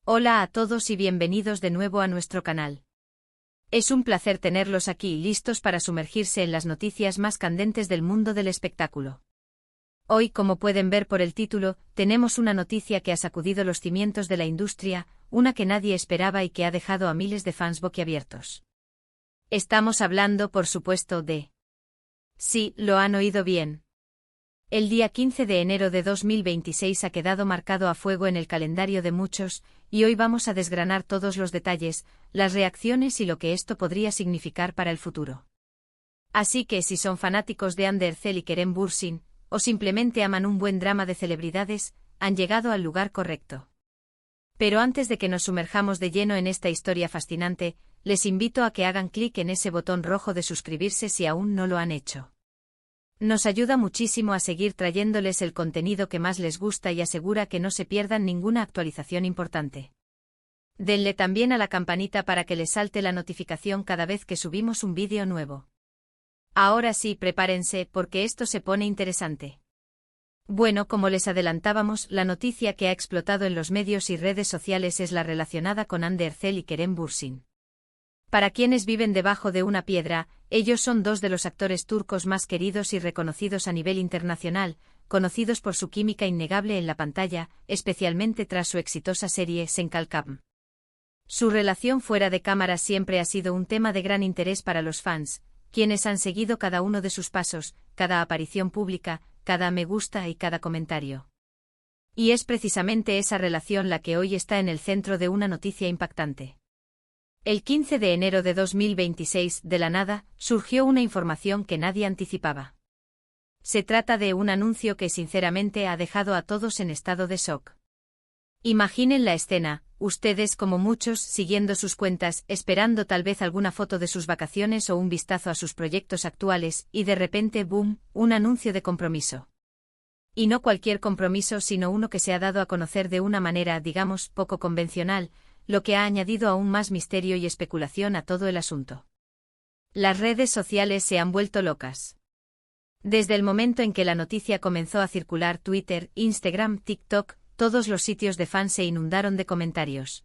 Hola a todos y bienvenidos de nuevo a nuestro canal. Es un placer tenerlos aquí listos para sumergirse en las noticias más candentes del mundo del espectáculo. Hoy, como pueden ver por el título, tenemos una noticia que ha sacudido los cimientos de la industria, una que nadie esperaba y que ha dejado a miles de fans boquiabiertos. Estamos hablando, por supuesto, de... Sí, lo han oído bien. El día 15 de enero de 2026 ha quedado marcado a fuego en el calendario de muchos, y hoy vamos a desgranar todos los detalles, las reacciones y lo que esto podría significar para el futuro. Así que si son fanáticos de Ander Zel y Kerem Bürsin, o simplemente aman un buen drama de celebridades, han llegado al lugar correcto. Pero antes de que nos sumerjamos de lleno en esta historia fascinante, les invito a que hagan clic en ese botón rojo de suscribirse si aún no lo han hecho. Nos ayuda muchísimo a seguir trayéndoles el contenido que más les gusta y asegura que no se pierdan ninguna actualización importante. Denle también a la campanita para que les salte la notificación cada vez que subimos un vídeo nuevo. Ahora sí, prepárense porque esto se pone interesante. Bueno, como les adelantábamos, la noticia que ha explotado en los medios y redes sociales es la relacionada con Ander Zel y Kerem Bürsin. Para quienes viven debajo de una piedra, ellos son dos de los actores turcos más queridos y reconocidos a nivel internacional, conocidos por su química innegable en la pantalla, especialmente tras su exitosa serie Senkalkam. Su relación fuera de cámara siempre ha sido un tema de gran interés para los fans, quienes han seguido cada uno de sus pasos, cada aparición pública, cada me gusta y cada comentario. Y es precisamente esa relación la que hoy está en el centro de una noticia impactante. El 15 de enero de 2026, de la nada, surgió una información que nadie anticipaba. Se trata de un anuncio que sinceramente ha dejado a todos en estado de shock. Imaginen la escena, ustedes como muchos siguiendo sus cuentas, esperando tal vez alguna foto de sus vacaciones o un vistazo a sus proyectos actuales, y de repente, ¡boom!, un anuncio de compromiso. Y no cualquier compromiso, sino uno que se ha dado a conocer de una manera, digamos, poco convencional, lo que ha añadido aún más misterio y especulación a todo el asunto. Las redes sociales se han vuelto locas. Desde el momento en que la noticia comenzó a circular, Twitter, Instagram, TikTok, todos los sitios de fans se inundaron de comentarios.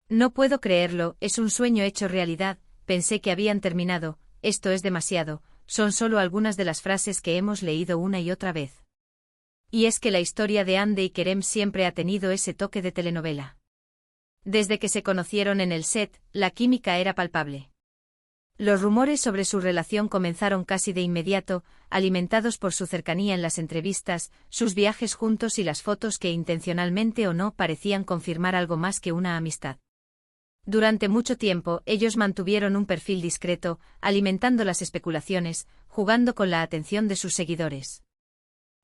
No puedo creerlo, es un sueño hecho realidad, pensé que habían terminado, esto es demasiado, son solo algunas de las frases que hemos leído una y otra vez. Y es que la historia de Hande y Kerem siempre ha tenido ese toque de telenovela. Desde que se conocieron en el set, la química era palpable. Los rumores sobre su relación comenzaron casi de inmediato, alimentados por su cercanía en las entrevistas, sus viajes juntos y las fotos que intencionalmente o no parecían confirmar algo más que una amistad. Durante mucho tiempo, ellos mantuvieron un perfil discreto, alimentando las especulaciones, jugando con la atención de sus seguidores.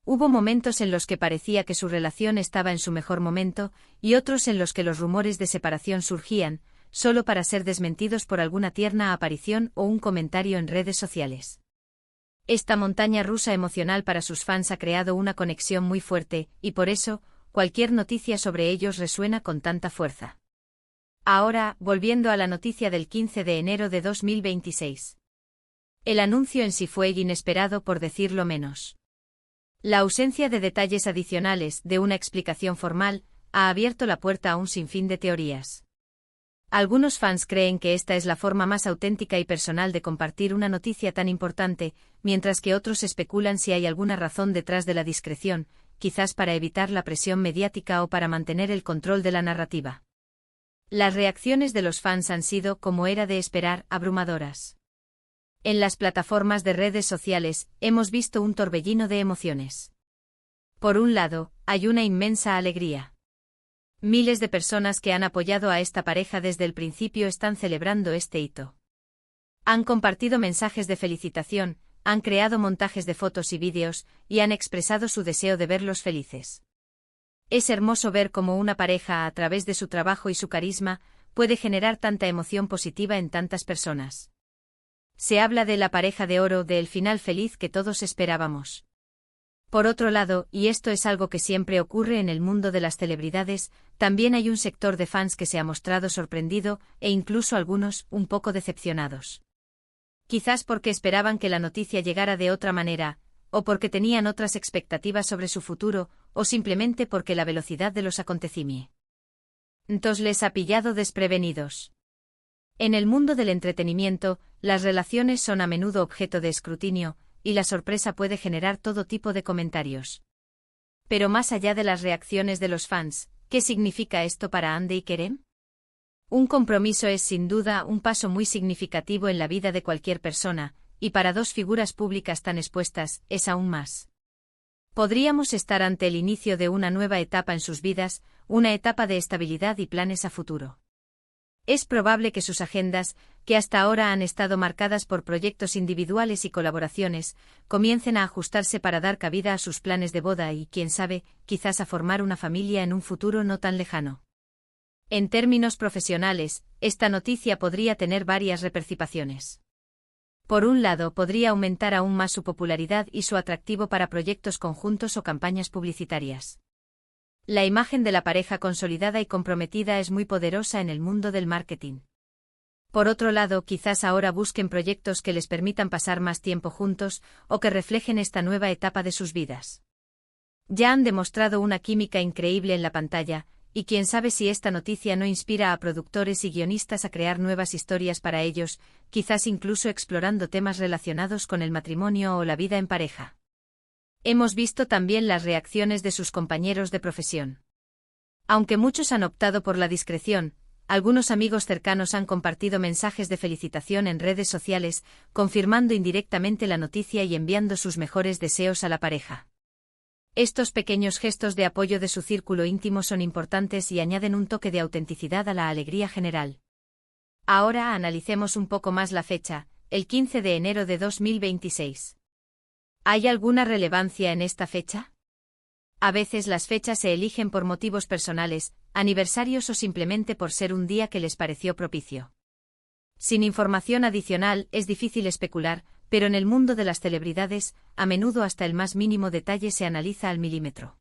Hubo momentos en los que parecía que su relación estaba en su mejor momento, y otros en los que los rumores de separación surgían, solo para ser desmentidos por alguna tierna aparición o un comentario en redes sociales. Esta montaña rusa emocional para sus fans ha creado una conexión muy fuerte, y por eso, cualquier noticia sobre ellos resuena con tanta fuerza. Ahora, volviendo a la noticia del 15 de enero de 2026. El anuncio en sí fue inesperado por decirlo menos. La ausencia de detalles adicionales, de una explicación formal, ha abierto la puerta a un sinfín de teorías. Algunos fans creen que esta es la forma más auténtica y personal de compartir una noticia tan importante, mientras que otros especulan si hay alguna razón detrás de la discreción, quizás para evitar la presión mediática o para mantener el control de la narrativa. Las reacciones de los fans han sido, como era de esperar, abrumadoras. En las plataformas de redes sociales, hemos visto un torbellino de emociones. Por un lado, hay una inmensa alegría. Miles de personas que han apoyado a esta pareja desde el principio están celebrando este hito. Han compartido mensajes de felicitación, han creado montajes de fotos y vídeos, y han expresado su deseo de verlos felices. Es hermoso ver cómo una pareja, a través de su trabajo y su carisma, puede generar tanta emoción positiva en tantas personas. Se habla de la pareja de oro, del final feliz que todos esperábamos. Por otro lado, y esto es algo que siempre ocurre en el mundo de las celebridades, también hay un sector de fans que se ha mostrado sorprendido, e incluso algunos, un poco decepcionados. Quizás porque esperaban que la noticia llegara de otra manera, o porque tenían otras expectativas sobre su futuro, o simplemente porque la velocidad de los acontecimientos Entonces les ha pillado desprevenidos. En el mundo del entretenimiento, las relaciones son a menudo objeto de escrutinio, y la sorpresa puede generar todo tipo de comentarios. Pero más allá de las reacciones de los fans, ¿qué significa esto para Hande y Kerem? Un compromiso es sin duda un paso muy significativo en la vida de cualquier persona, y para dos figuras públicas tan expuestas, es aún más. Podríamos estar ante el inicio de una nueva etapa en sus vidas, una etapa de estabilidad y planes a futuro. Es probable que sus agendas, que hasta ahora han estado marcadas por proyectos individuales y colaboraciones, comiencen a ajustarse para dar cabida a sus planes de boda y, quién sabe, quizás a formar una familia en un futuro no tan lejano. En términos profesionales, esta noticia podría tener varias repercusiones. Por un lado, podría aumentar aún más su popularidad y su atractivo para proyectos conjuntos o campañas publicitarias. La imagen de la pareja consolidada y comprometida es muy poderosa en el mundo del marketing. Por otro lado, quizás ahora busquen proyectos que les permitan pasar más tiempo juntos o que reflejen esta nueva etapa de sus vidas. Ya han demostrado una química increíble en la pantalla, y quién sabe si esta noticia no inspira a productores y guionistas a crear nuevas historias para ellos, quizás incluso explorando temas relacionados con el matrimonio o la vida en pareja. Hemos visto también las reacciones de sus compañeros de profesión. Aunque muchos han optado por la discreción, algunos amigos cercanos han compartido mensajes de felicitación en redes sociales, confirmando indirectamente la noticia y enviando sus mejores deseos a la pareja. Estos pequeños gestos de apoyo de su círculo íntimo son importantes y añaden un toque de autenticidad a la alegría general. Ahora analicemos un poco más la fecha, el 15 de enero de 2026. ¿Hay alguna relevancia en esta fecha? A veces las fechas se eligen por motivos personales, aniversarios o simplemente por ser un día que les pareció propicio. Sin información adicional es difícil especular, pero en el mundo de las celebridades, a menudo hasta el más mínimo detalle se analiza al milímetro.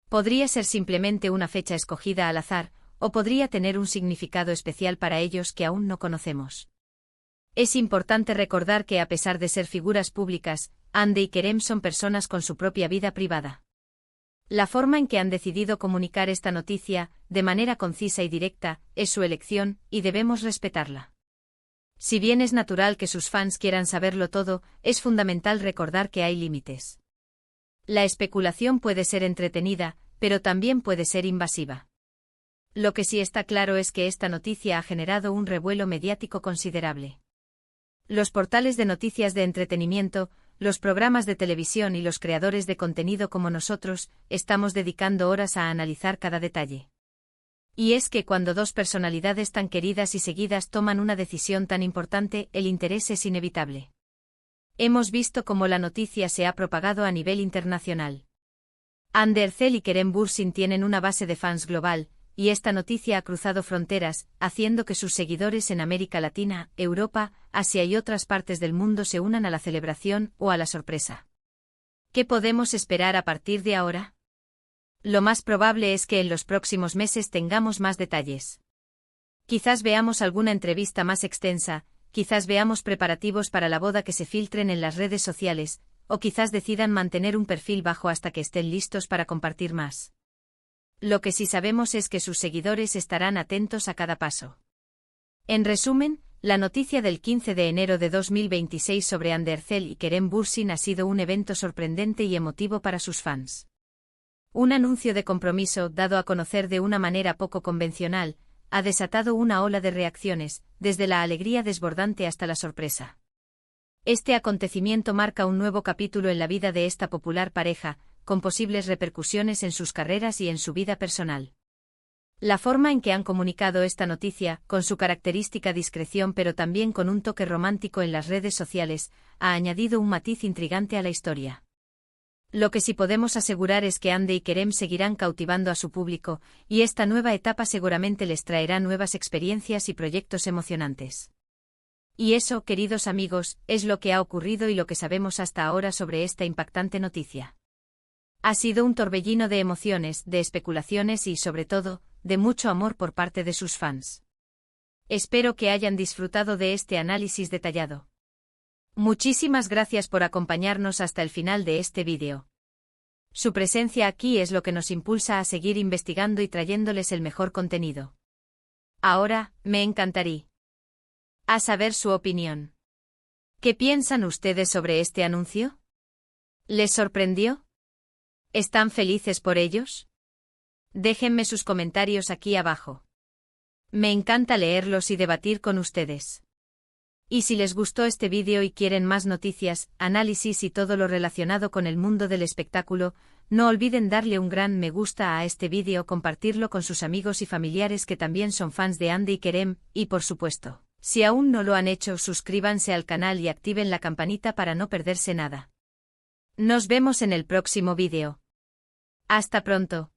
Podría ser simplemente una fecha escogida al azar, o podría tener un significado especial para ellos que aún no conocemos. Es importante recordar que a pesar de ser figuras públicas, Hande y Kerem son personas con su propia vida privada. La forma en que han decidido comunicar esta noticia, de manera concisa y directa, es su elección, y debemos respetarla. Si bien es natural que sus fans quieran saberlo todo, es fundamental recordar que hay límites. La especulación puede ser entretenida, pero también puede ser invasiva. Lo que sí está claro es que esta noticia ha generado un revuelo mediático considerable. Los portales de noticias de entretenimiento, los programas de televisión y los creadores de contenido como nosotros, estamos dedicando horas a analizar cada detalle. Y es que cuando dos personalidades tan queridas y seguidas toman una decisión tan importante, el interés es inevitable. Hemos visto cómo la noticia se ha propagado a nivel internacional. Hande Erçel y Kerem Bürsin tienen una base de fans global, y esta noticia ha cruzado fronteras, haciendo que sus seguidores en América Latina, Europa, Asia y otras partes del mundo se unan a la celebración o a la sorpresa. ¿Qué podemos esperar a partir de ahora? Lo más probable es que en los próximos meses tengamos más detalles. Quizás veamos alguna entrevista más extensa, quizás veamos preparativos para la boda que se filtren en las redes sociales, o quizás decidan mantener un perfil bajo hasta que estén listos para compartir más. Lo que sí sabemos es que sus seguidores estarán atentos a cada paso. En resumen, la noticia del 15 de enero de 2026 sobre Hande Erçel y Kerem Bürsin ha sido un evento sorprendente y emotivo para sus fans. Un anuncio de compromiso, dado a conocer de una manera poco convencional, ha desatado una ola de reacciones, desde la alegría desbordante hasta la sorpresa. Este acontecimiento marca un nuevo capítulo en la vida de esta popular pareja, con posibles repercusiones en sus carreras y en su vida personal. La forma en que han comunicado esta noticia, con su característica discreción pero también con un toque romántico en las redes sociales, ha añadido un matiz intrigante a la historia. Lo que sí podemos asegurar es que Hande y Kerem seguirán cautivando a su público, y esta nueva etapa seguramente les traerá nuevas experiencias y proyectos emocionantes. Y eso, queridos amigos, es lo que ha ocurrido y lo que sabemos hasta ahora sobre esta impactante noticia. Ha sido un torbellino de emociones, de especulaciones y, sobre todo, de mucho amor por parte de sus fans. Espero que hayan disfrutado de este análisis detallado. Muchísimas gracias por acompañarnos hasta el final de este vídeo. Su presencia aquí es lo que nos impulsa a seguir investigando y trayéndoles el mejor contenido. Ahora, me encantaría a saber su opinión. ¿Qué piensan ustedes sobre este anuncio? ¿Les sorprendió? ¿Están felices por ellos? Déjenme sus comentarios aquí abajo. Me encanta leerlos y debatir con ustedes. Y si les gustó este vídeo y quieren más noticias, análisis y todo lo relacionado con el mundo del espectáculo, no olviden darle un gran me gusta a este vídeo, compartirlo con sus amigos y familiares que también son fans de Andy y Kerem, y por supuesto, si aún no lo han hecho, suscríbanse al canal y activen la campanita para no perderse nada. Nos vemos en el próximo vídeo. Hasta pronto.